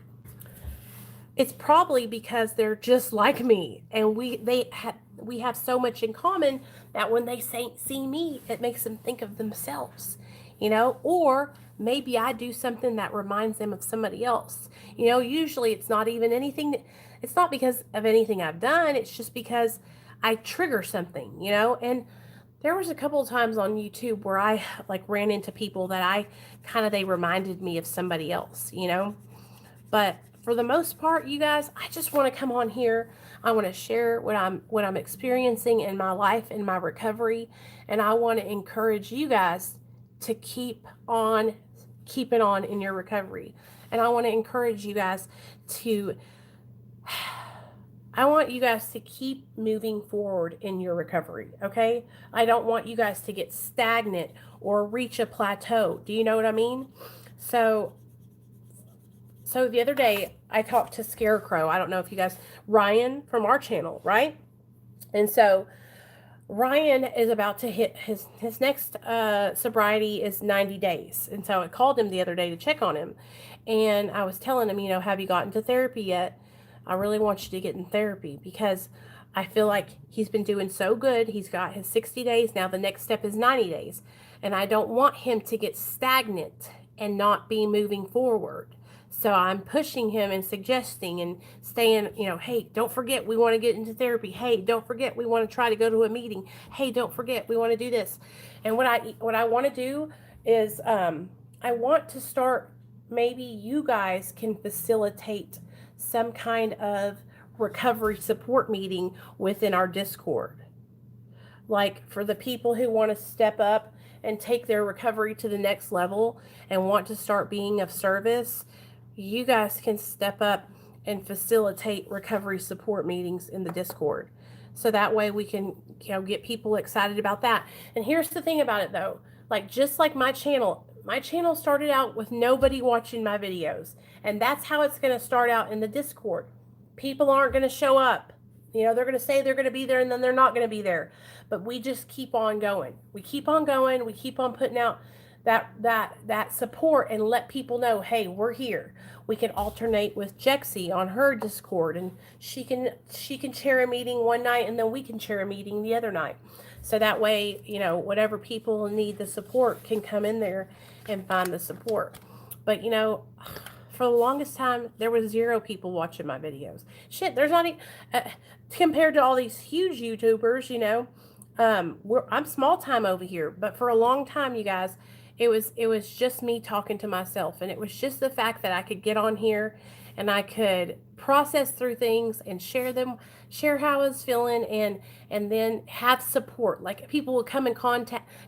It's probably because they're just like me. And we have so much in common that when they see me, it makes them think of themselves. Or maybe I do something that reminds them of somebody else. Usually it's not even anything. It's not because of anything I've done. It's just because I trigger something, and there was a couple of times on YouTube where I ran into people that they reminded me of somebody else, but for the most part, you guys, I just want to come on here. I want to share what I'm experiencing in my life, in my recovery, and I want to encourage you guys to keep on keeping on in your recovery. And I want to encourage you guys to keep moving forward in your recovery, okay? I don't want you guys to get stagnant or reach a plateau. Do you know what I mean? So the other day, I talked to Scarecrow. I don't know if you guys, Ryan from our channel, right? And so Ryan is about to hit his next sobriety is 90 days. And so I called him the other day to check on him. And I was telling him, have you gotten to therapy yet? I really want you to get in therapy because I feel like he's been doing so good. He's got his 60 days. Now the next step is 90 days. And I don't want him to get stagnant and not be moving forward. So I'm pushing him and suggesting and saying, hey, don't forget we want to get into therapy. Hey, don't forget we want to try to go to a meeting. Hey, don't forget we want to do this. And what I want to do is I want to start, maybe you guys can facilitate some kind of recovery support meeting within our Discord. Like for the people who want to step up and take their recovery to the next level and want to start being of service, you guys can step up and facilitate recovery support meetings in the Discord. So that way we can, get people excited about that. And here's the thing about it though, just like my channel started out with nobody watching my videos. And that's how it's going to start out in the Discord. People aren't going to show up. They're going to say they're going to be there and then they're not going to be there. But we just keep on going. We keep on going. We keep on putting out that support and let people know, hey, we're here. We can alternate with Jexie on her Discord, and she can chair a meeting one night and then we can chair a meeting the other night. So that way, whatever people need the support can come in there and find the support. But for the longest time, there was 0 people watching my videos. Shit, there's not even, compared to all these huge YouTubers, I'm small time over here. But for a long time, you guys, it was just me talking to myself. And it was just the fact that I could get on here and I could process through things and share how I was feeling and then have support. Like people would come and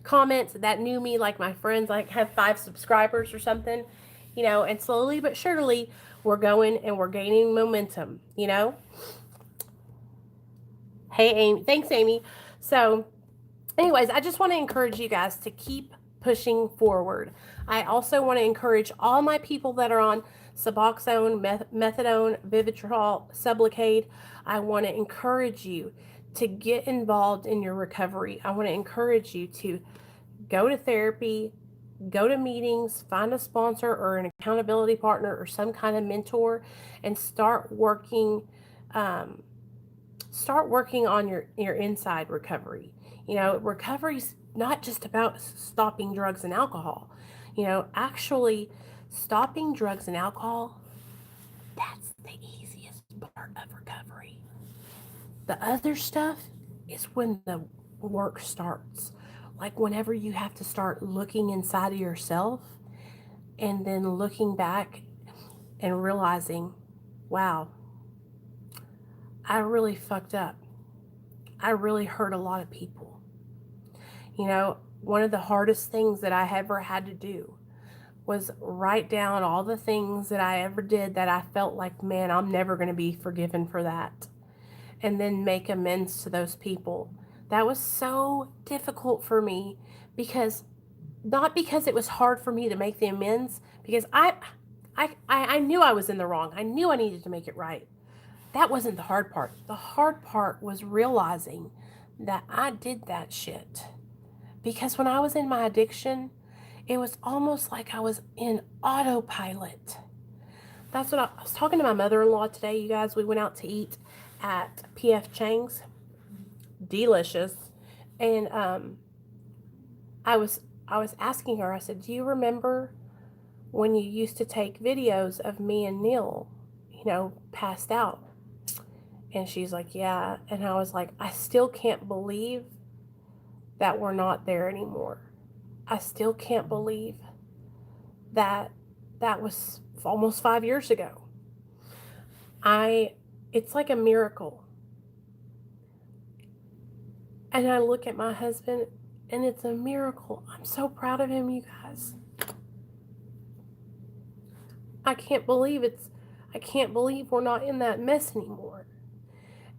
comments that knew me, like my friends, have 5 subscribers or something. And slowly but surely we're going and we're gaining momentum, Hey, Amy. Thanks, Amy. So anyways, I just want to encourage you guys to keep pushing forward. I also want to encourage all my people that are on Suboxone, Methadone, Vivatrol, Sublocade. I want to encourage you to get involved in your recovery. I want to encourage you to go to therapy, go to meetings, find a sponsor or an accountability partner or some kind of mentor, and um, start working on your inside recovery. Recovery's not just about stopping drugs and alcohol. Actually stopping drugs and alcohol, that's the easiest part of recovery. The other stuff is when the work starts. Like whenever you have to start looking inside of yourself and then looking back and realizing, wow, I really fucked up. I really hurt a lot of people. One of the hardest things that I ever had to do was write down all the things that I ever did that I felt like, man, I'm never going to be forgiven for that. And then make amends to those people. That was so difficult for me not because it was hard for me to make the amends, because I knew I was in the wrong. I knew I needed to make it right. That wasn't the hard part. The hard part was realizing that I did that shit. Because when I was in my addiction, it was almost like I was in autopilot. That's what I was talking to my mother-in-law today, you guys. We went out to eat at P.F. Chang's. Delicious. And I was asking her, I said, do you remember when you used to take videos of me and Neil, passed out? And she's like, yeah. And I was like, I still can't believe that we're not there anymore. I still can't believe that was almost 5 years ago. It's like a miracle. And I look at my husband and it's a miracle. I'm so proud of him, you guys. I can't believe we're not in that mess anymore.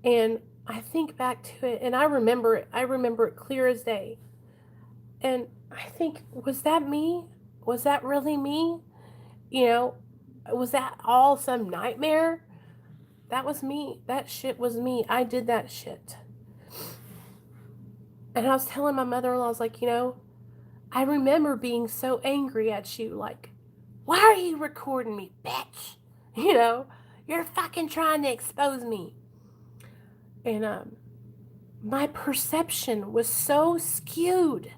And I think back to it and I remember it clear as day. And I think, was that me? Was that really me? Was that all some nightmare? That was me. That shit was me. I did that shit. And I was telling my mother-in-law, I was like, I remember being so angry at you, like, why are you recording me, bitch? You're fucking trying to expose me. And my perception was so skewed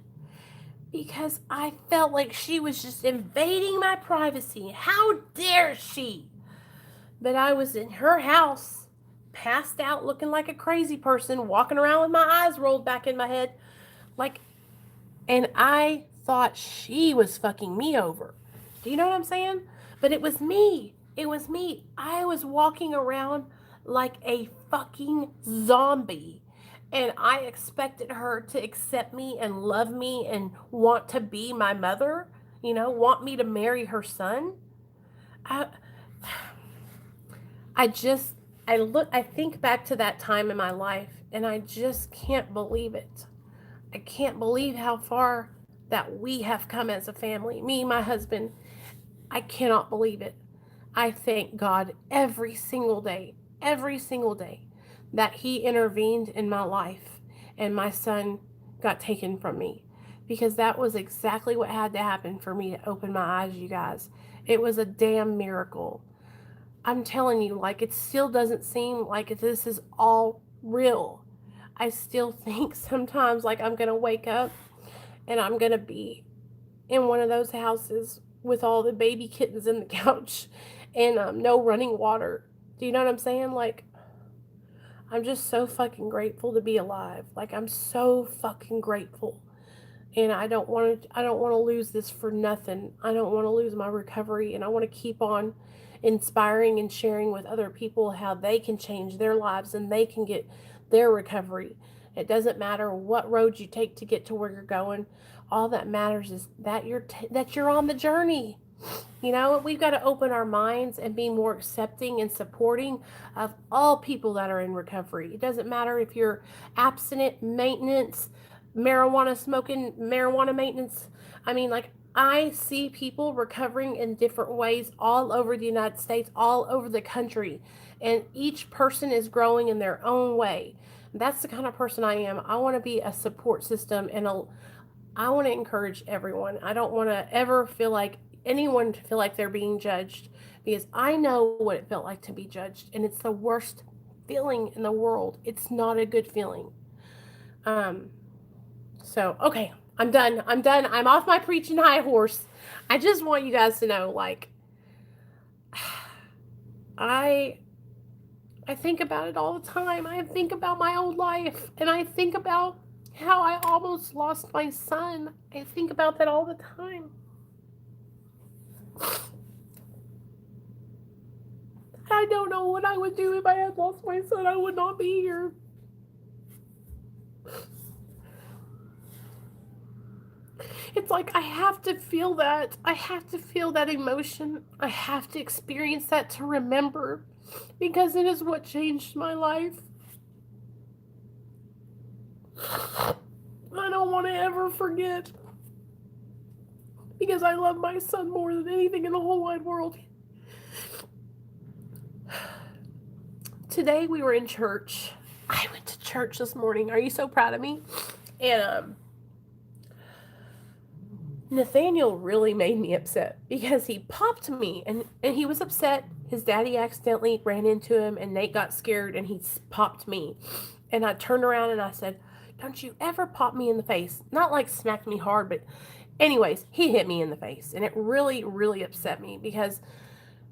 because I felt like she was just invading my privacy. How dare she? But I was in her house, passed out, looking like a crazy person, walking around with my eyes rolled back in my head, and I thought she was fucking me over. Do you know what I'm saying? But it was me. It was me. I was walking around like a fucking zombie, and I expected her to accept me and love me and want to be my mother, want me to marry her son. I think back to that time in my life and I just can't believe it. I can't believe how far that we have come as a family. Me, my husband, I cannot believe it. I thank God every single day that he intervened in my life and my son got taken from me, because that was exactly what had to happen for me to open my eyes, you guys. It was a damn miracle. I'm telling you, it still doesn't seem like this is all real. I still think sometimes I'm going to wake up and I'm going to be in one of those houses with all the baby kittens in the couch and no running water. Do you know what I'm saying? I'm just so fucking grateful to be alive. I'm so fucking grateful. And I don't want to lose this for nothing. I don't want to lose my recovery, and I want to keep on inspiring and sharing with other people how they can change their lives and they can get their recovery. It doesn't matter what road you take to get to where you're going. All that matters is that you're on the journey. We've got to open our minds and be more accepting and supporting of all people that are in recovery. It doesn't matter if you're abstinent, maintenance, marijuana smoking, marijuana maintenance. I mean, like, I see people recovering in different ways all over the United States, all over the country, and each person is growing in their own way. That's the kind of person I am. I want to be a support system, and I want to encourage everyone. I don't want to ever feel like anyone to feel like they're being judged, because I know what it felt like to be judged, and it's the worst feeling in the world. It's not a good feeling. Um, so, okay, I'm done. I'm done. I'm off my preaching high horse. I just want you guys to know, like, I I think about it all the time. I think about my old life, and I think about how I almost lost my son. I think about that all the time. I don't know what I would do if I had lost my son. I would not be here. It's like I have to feel that. I have to feel that emotion. I have to experience that to remember, because it is what changed my life. I don't want to ever forget, because I love my son more than anything in the whole wide world. Today we were in church. I went to church this morning. Are you so proud of me? And Nathaniel really made me upset, because he popped me, and he was upset. His daddy accidentally ran into him, and Nate got scared, and he popped me. And I turned around and I said, "Don't you ever pop me in the face." Not like smacked me hard, but anyways, he hit me in the face. And it really, really upset me, because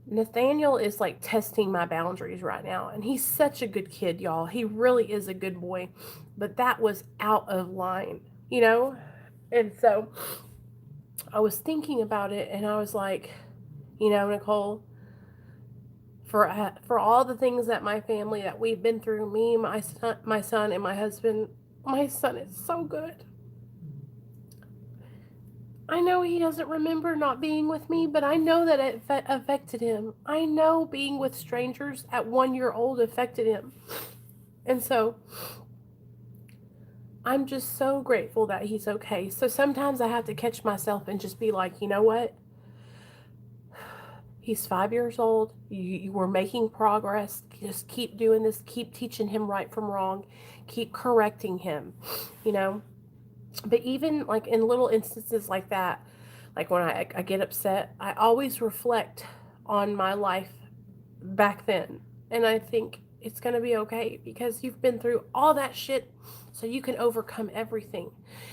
Nathaniel is like testing my boundaries right now. And he's such a good kid, y'all. He really is a good boy. But that was out of line, you know? And so I was thinking about it, and I was like, you know, Nicole, for all the things that my family, that we've been through, me, my son, and my husband, my son is so good. I know he doesn't remember not being with me, but I know that it affected him. I know being with strangers at 1 year old affected him. And so I'm just so grateful that he's okay. So sometimes I have to catch myself and just be like, you know what? He's 5 years old. You were making progress. Just keep doing this. Keep teaching him right from wrong. Keep correcting him, you know? But even like in little instances like that, like when I get upset, I always reflect on my life back then. And I think it's going to be okay, because you've been through all that shit, so you can overcome everything.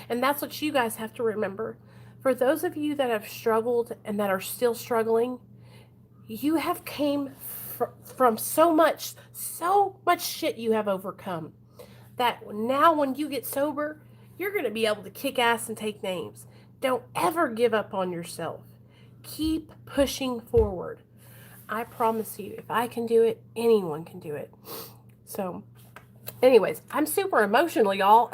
And that's what you guys have to remember. For those of you that have struggled and that are still struggling, you have came from so much shit you have overcome, that now when you get sober, you're going to be able to kick ass and take names. Don't ever give up on yourself. Keep pushing forward. I promise you, if I can do it, anyone can do it. So, anyways, I'm super emotional, y'all.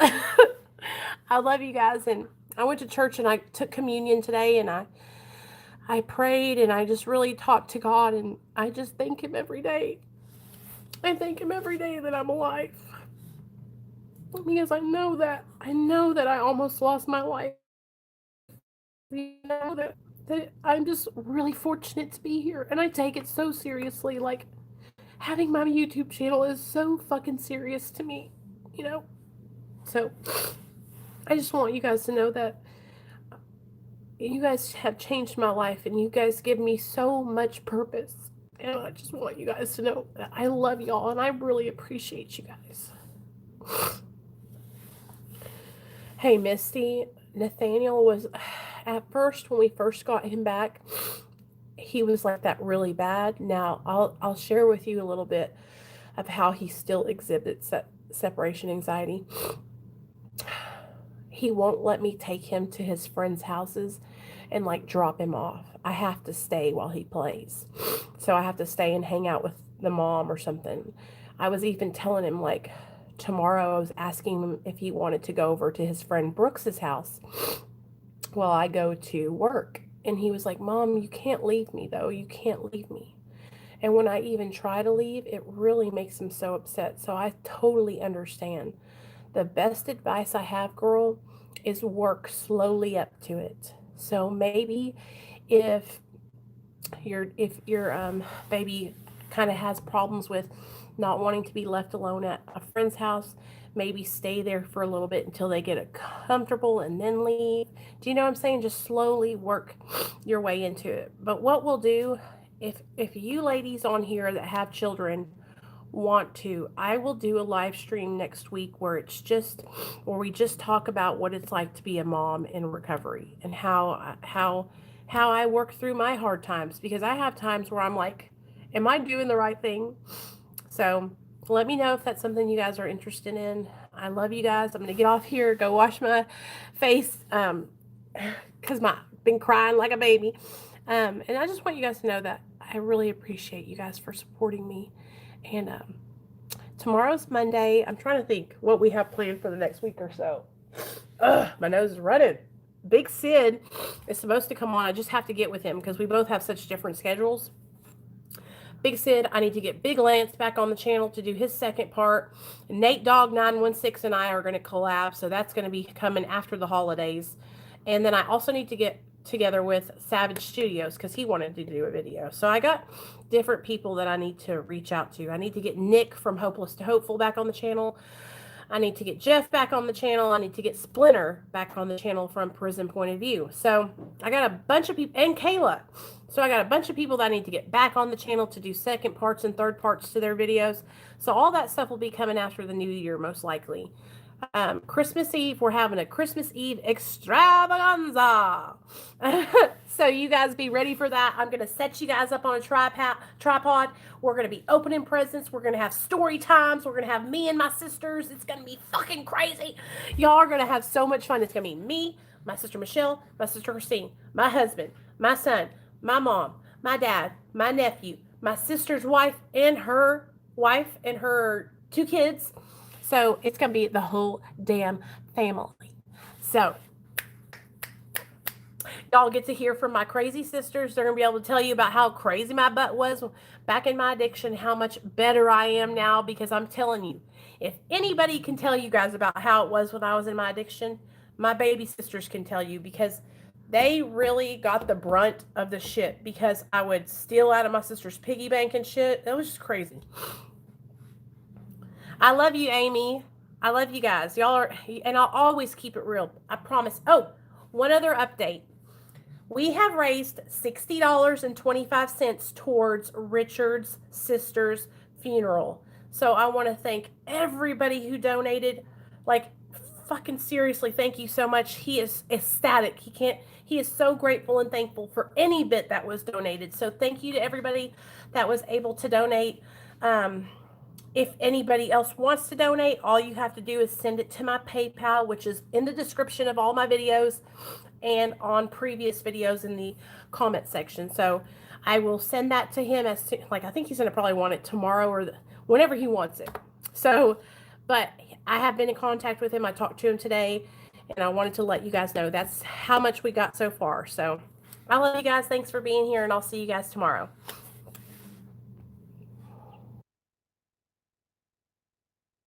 I love you guys, and I went to church and I took communion today, and I prayed, and I just really talked to God, and I just thank Him every day. I thank Him every day that I'm alive, because I know that I almost lost my life. You know that I'm just really fortunate to be here, and I take it so seriously. Like, having my YouTube channel is so fucking serious to me, you know? So I just want you guys to know that you guys have changed my life, and you guys give me so much purpose. And I just want you guys to know that I love y'all, and I really appreciate you guys. Hey, Misty, Nathaniel was, at first, when we first got him back, he was like that really bad. Now, I'll share with you a little bit of how he still exhibits that separation anxiety. He won't let me take him to his friends' houses and like drop him off. I have to stay while he plays. So I have to stay and hang out with the mom or something. I was even telling him, like, tomorrow I was asking him if he wanted to go over to his friend Brooks's house while I go to work. And he was like, "Mom, you can't leave me though. You can't leave me." And when I even try to leave, it really makes him so upset. So I totally understand The best advice I have, girl, is work slowly up to it. So maybe if your baby kind of has problems with not wanting to be left alone at a friend's house, maybe stay there for a little bit until they get it comfortable and then leave. Do you know what I'm saying? Just slowly work your way into it. But what we'll do, if you ladies on here that have children want to, I will do a live stream next week where we just talk about what it's like to be a mom in recovery and how I work through my hard times, because I have times where I'm like, am I doing the right thing? So let me know if that's something you guys are interested in. I love you guys. I'm going to get off here, go wash my face, because I've been crying like a baby. And I just want you guys to know that I really appreciate you guys for supporting me. And tomorrow's Monday. I'm trying to think what we have planned for the next week or so. My nose is running. Big Sid is supposed to come on. I just have to get with him because we both have such different schedules. Big Sid, I need to get Big Lance back on the channel to do his second part. Nate Dogg 916 and I are going to collab, so that's going to be coming after the holidays. And then I also need to get together with Savage Studios because he wanted to do a video. So I got different people that I need to reach out to. I need to get Nick from Hopeless to Hopeful back on the channel. I need to get Jeff back on the channel. I need to get Splinter back on the channel from Prison Point of View. So I got a bunch of people, and Kayla. So I got a bunch of people that I need to get back on the channel to do second parts and third parts to their videos. So all that stuff will be coming after the new year, most likely. Christmas Eve, we're having a Christmas Eve extravaganza. So you guys be ready for that. I'm going to set you guys up on a tripod. We're going to be opening presents. We're going to have story times. We're going to have me and my sisters. It's going to be fucking crazy. Y'all are going to have so much fun. It's going to be me, my sister Michelle, my sister Christine, my husband, my son, my mom, my dad, my nephew, my sister's wife and her 2 kids. So it's going to be the whole damn family. So y'all get to hear from my crazy sisters. They're going to be able to tell you about how crazy my butt was back in my addiction, how much better I am now, because I'm telling you, if anybody can tell you guys about how it was when I was in my addiction, my baby sisters can tell you, because they really got the brunt of the shit, because I would steal out of my sister's piggy bank and shit. It was just crazy. I love you, Amy. I love you guys. Y'all are, and I'll always keep it real. I promise. Oh, one other update. We have raised $60.25 towards Richard's sister's funeral. So I want to thank everybody who donated. Like, fucking seriously, thank you so much. He is ecstatic. He is so grateful and thankful for any bit that was donated. So thank you to everybody that was able to donate. If anybody else wants to donate, all you have to do is send it to my PayPal, which is in the description of all my videos and on previous videos in the comment section. So I will send that to him I think he's going to probably want it tomorrow or whenever he wants it. So, but I have been in contact with him. I talked to him today, and I wanted to let you guys know that's how much we got so far. So I love you guys. Thanks for being here, and I'll see you guys tomorrow.